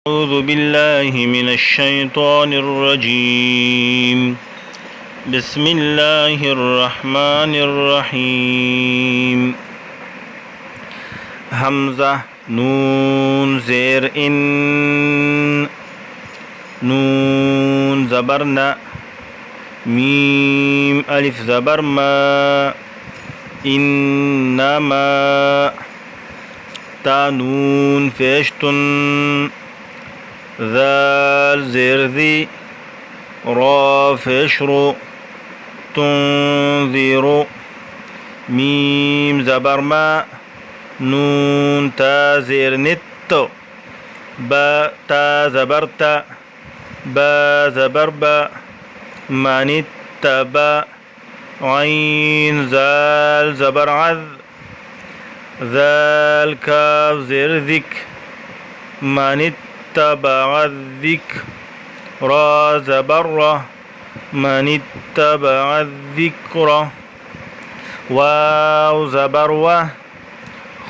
أعوذ بالله من الشيطان الرجيم بسم الله الرحمن الرحيم همزة نون زير إن نون زبرنا ميم ألف زبر ما إنما تا نون فيشتن ذال زير ذي را فشر تنذر ميم زبر ما نون تا زير نت با تا زبرت با زبر با من اتبع عين زال زبر عذ ذال كاف زير ذك من اتبع الذكر را زبر من اتبع الذكر واو زبر و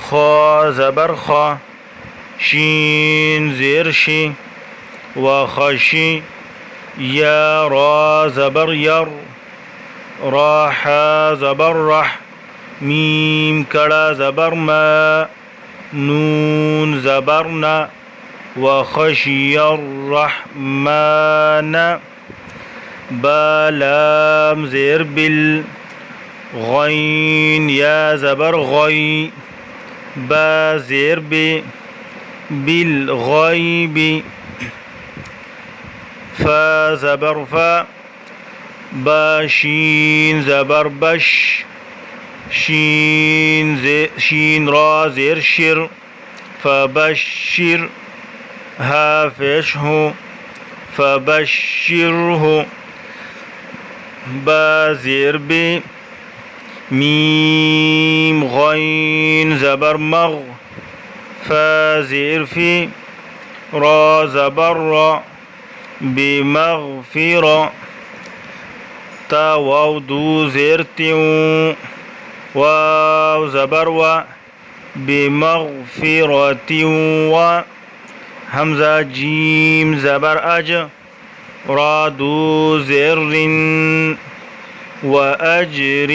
خا زبر خا شين زير شي وخشي يا را زبر ير راح زبر رح ميم كڑا زبر ما نون زبرنا وخشي الرحمن با لام زير بال غين يا زبر غي با زير ب بالغيب فا زبر فا با شين زبر بش شين را زير شر فبشر ها فشه فبشره با زير ب ميم غين زبر مغ فا زير في را زبر را بمغفرة تا واو دو زير تيو واو زبر و بمغفرة و همزة جيم زبر أج را دو زر وأجر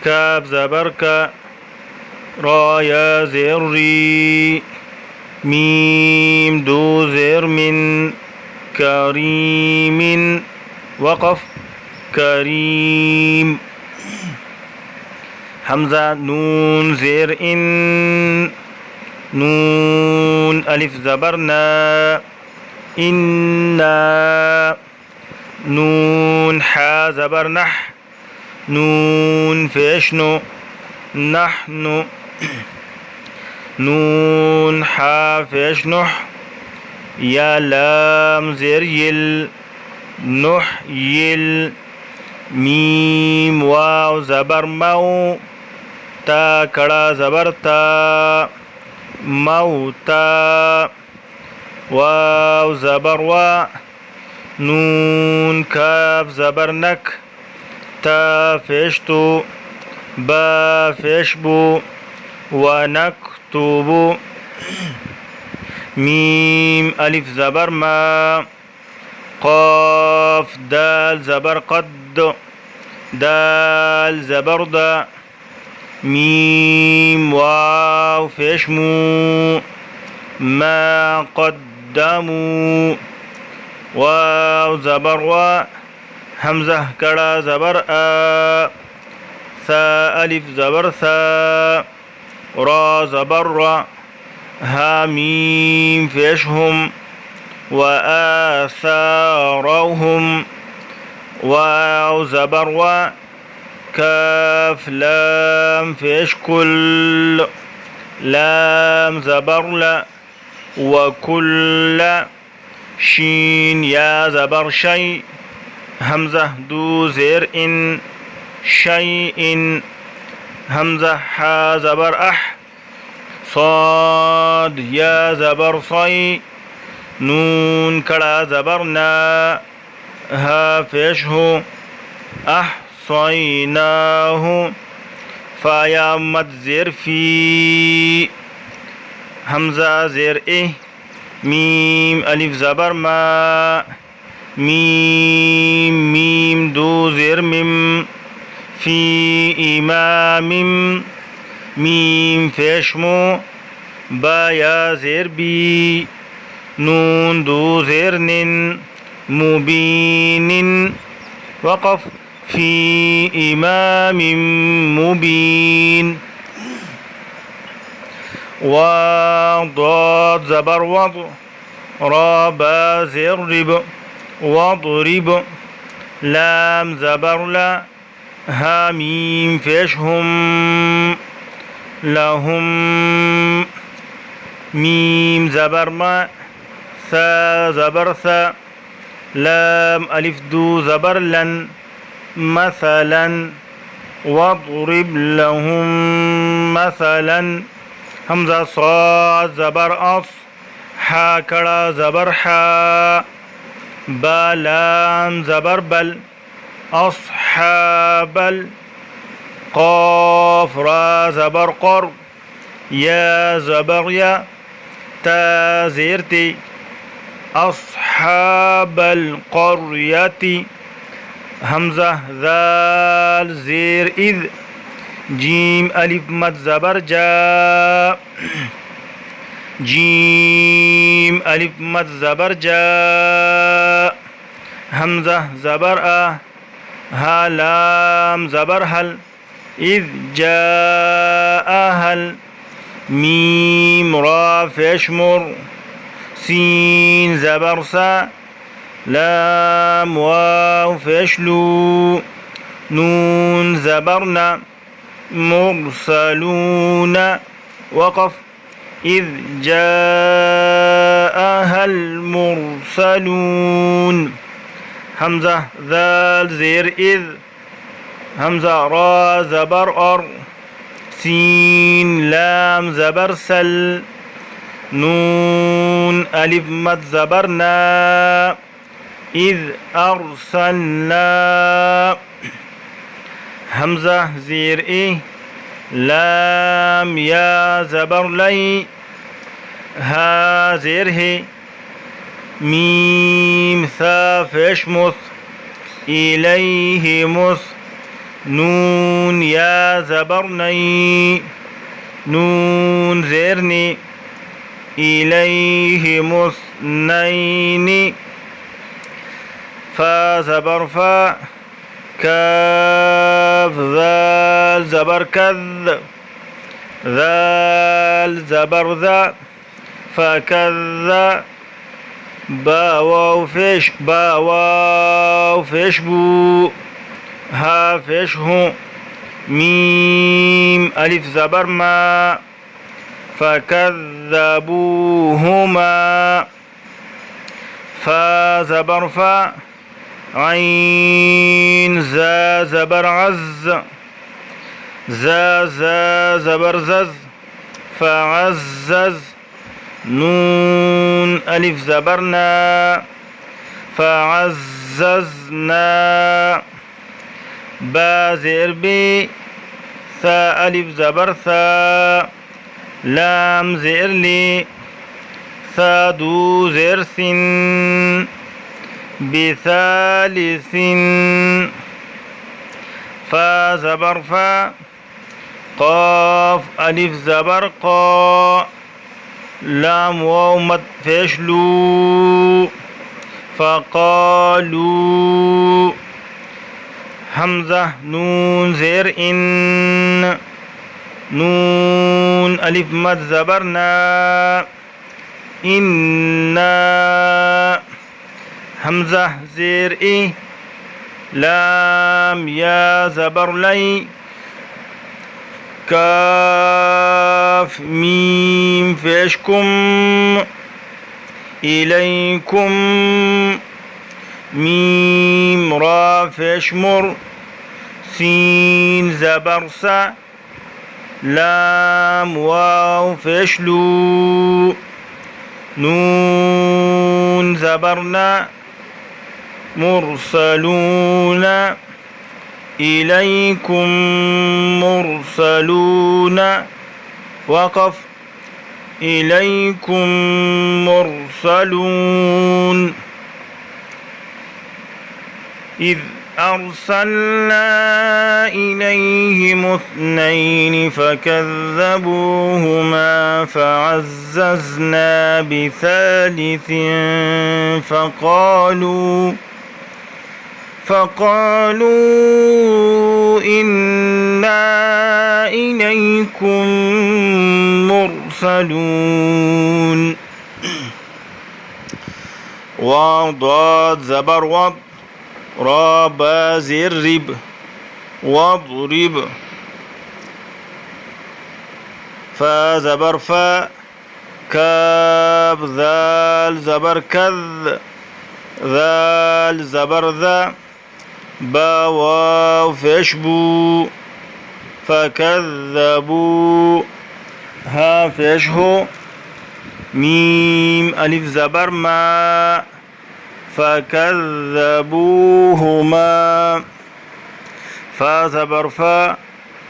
كاف زبر ك را يا زري ميم دو زر من كريم وقف كريم همزة نون زر إن نون ألف زبرنا إنا نون حا زبر نح نون فيشنو نحن نون حا فيشنح يا لام زر يل نح يل ميم واو زبر مو تا کڑا زبر تا موتا واو زبر و نون كاف زبر نك تا فشتو با فشبو ونكتب ميم ألف زبر ما قاف دال زبر قد دال زبر دا ميم واو فشمو ما قدموا واو زبر و همزة كڑا زبر آ ثا ألف زبر ثا را زبر را ها ميم فيشهم وآثارهم واو زبر و كاف لام فيش كل لام زبر لا وكل شين يا زبر شيء همزة دو زير إن شيء همزة حا زبر أح صاد يا زبر صي نون كڑا زبرنا ها فيشه أحصيناه فيا مد زير في همزة زير إيه ميم ألف زبر ما ميم ميم دو زير ميم في إمام ميم فيشمو با يا زير بي نون دو زير نن مبين وقف في إمام مبين وضاد زبر وض را با زر رب واضرب لام زبر لا ها ميم فيش هم لهم ميم زبر ما ثا زبر ثا لام ألف دو زبر لن مثلا واضرب لهم مثلا همزة صاد زبر أص حا كڑا زبر حا با لام زبر بل أصحاب قاف را زبر قر يا زبر يا تا زيرتي أصحاب القرية همزة ذال زير إذ جيم ألف مد زبر جا جيم ألف مد زبر جا همزة زبر ها لام زبر هل إذ جاء هل ميم را فيشمر سين زبر سا لام واو فيشلو نون زبرنا مرسلون وقف إذ جاءها المرسلون همزة ذال زير إذ همزة را زبر أر سين لام زبر سل نون ألف مد زبرنا إذ أرسلنا همزة زير إيه لام يا زبر لي ها زير هي ميم ثا فيش مث إليه مث نون يا زبرني نون زيرني إليه مثنين فا زبر فا كاف ذال زبر كذ ذال زبر ذا فكذا با واو فيش بو ها فيش هو ميم ألف زبر ما فكذبوهما فا زبر فا عين زا زبر عز زا زبر زز فعزز نون ألف زبرنا فعززنا با زير بي ثا ألف زبر ثا لام زير لي ثا دو زير ثن بثالث فا زبر فا قاف ألف زبر قا لام واو مد فيشلو فقالوا همزة نون زير إن نون ألف مد زبرنا إنا همزة زير إيه لام يا زبر لي كاف ميم فيشكم إليكم ميم را فيشمر سين زبر سا لام واو فيشلو نون زبرنا مرسلون إليكم مرسلون وقف إليكم مرسلون مرسلون إذ أرسلنا إليهم اثنين فكذبوهما فعززنا بثالث فقالوا إنا إليكم مرسلون وضاد زبر وض را با زیر رب واضرب فا زبر فا كاف ذال زبر كذ ذال زبر ذا با واو فيشبو فكذبوا ها فيشهو ميم ألف زبر ما فكذبوهما فا زبر فا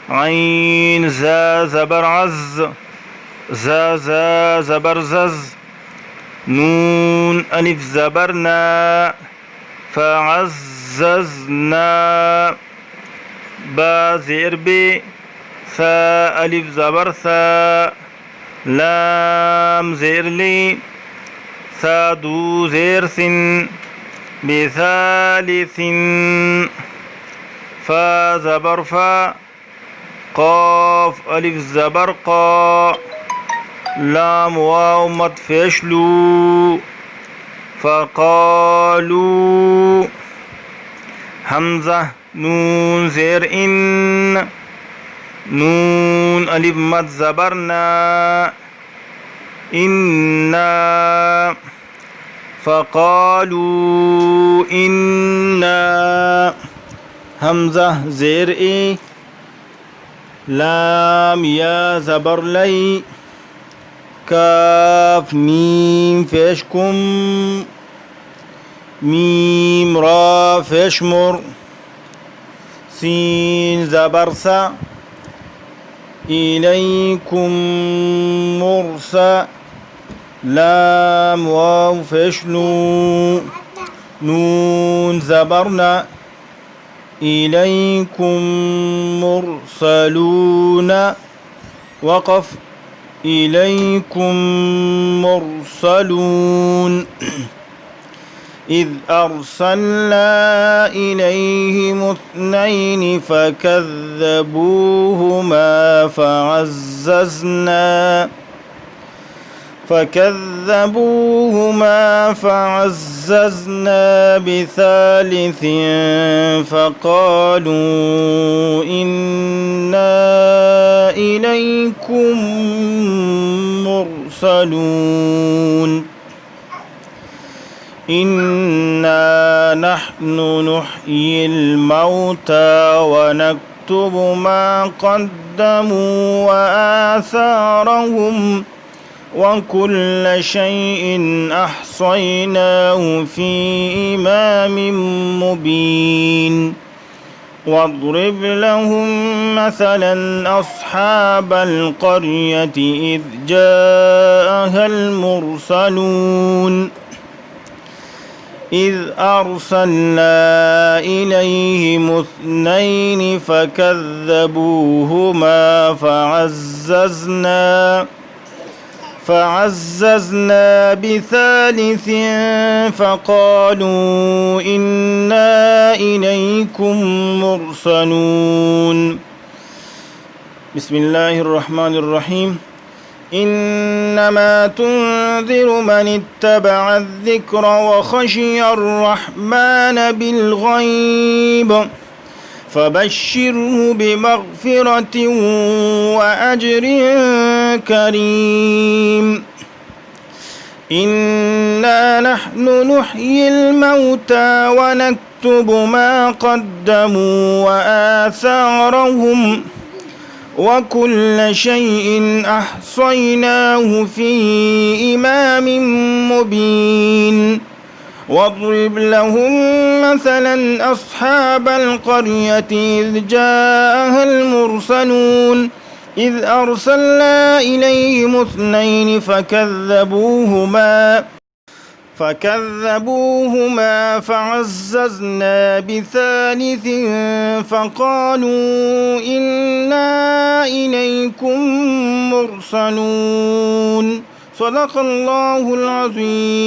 عين زا زبر عز زا زبر زز نون ألف زبرنا فعززنا با زير بي ثا ألف زبر ثا لام زير لي ثا دو زير ثن بثالث فا زبر فا قاف ألف زبر قا لام واو مد فيشلو فقالوا همزة نون زير إن نون ألف مد زبرنا إنا فقالوا إنا همزة زير إي لام يا زبر لي كاف ميم فيشكم ميم را فيشمر سين زبر سا إليكم مرسى لام واو فيشلو نون زبرنا إليكم مرسلون وقف إليكم مرسلون إذ أرسلنا إليهم اثنين فكذبوهما فعززنا بثالث فقالوا إنا إليكم مرسلون إنا نحن نحيي الموتى ونكتب ما قدموا وآثارهم وكل شيء أحصيناه في إمام مبين واضرب لهم مثلا أصحاب القرية إذ جاءها المرسلون إذ أرسلنا إليهم اثنين فكذبوهما فعززنا بثالث فقالوا إنا إليكم مرسلون بسم الله الرحمن الرحيم إنما تنذر من اتبع الذكر وخشي الرحمن بالغيب فبشره بمغفرة وأجر كريم إنا نحن نحيي الموتى ونكتب ما قدموا وآثارهم وكل شيء أحصيناه في إمام مبين واضرب لهم مثلا أصحاب القرية إذ جاءها المرسلون إذ أرسلنا إليهم اثنين فكذبوهما فكذبوهما فعززنا بثالث فقالوا إنا إليكم مرسلون. صدق الله العظيم.